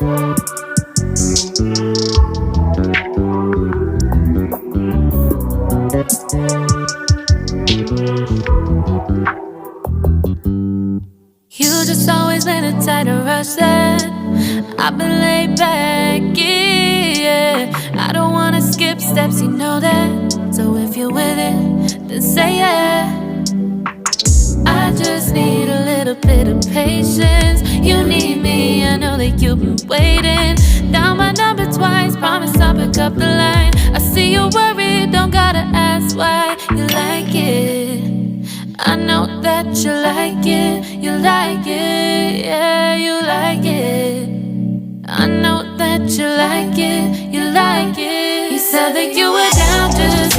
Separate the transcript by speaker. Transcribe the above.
Speaker 1: You just always been a tighter rush that I've been laid back, yeah. I don't wanna skip steps, you know that. So if you're with it, then say yeah. I just need a little bit of patience. You need me, I know that you've been waiting. Down my number twice, promise I'll pick up the line. I see you worried, don't gotta ask why. You like it, I know that you like it. You like it, yeah, you like it. I know that you like it, you like it. You said that you were down, just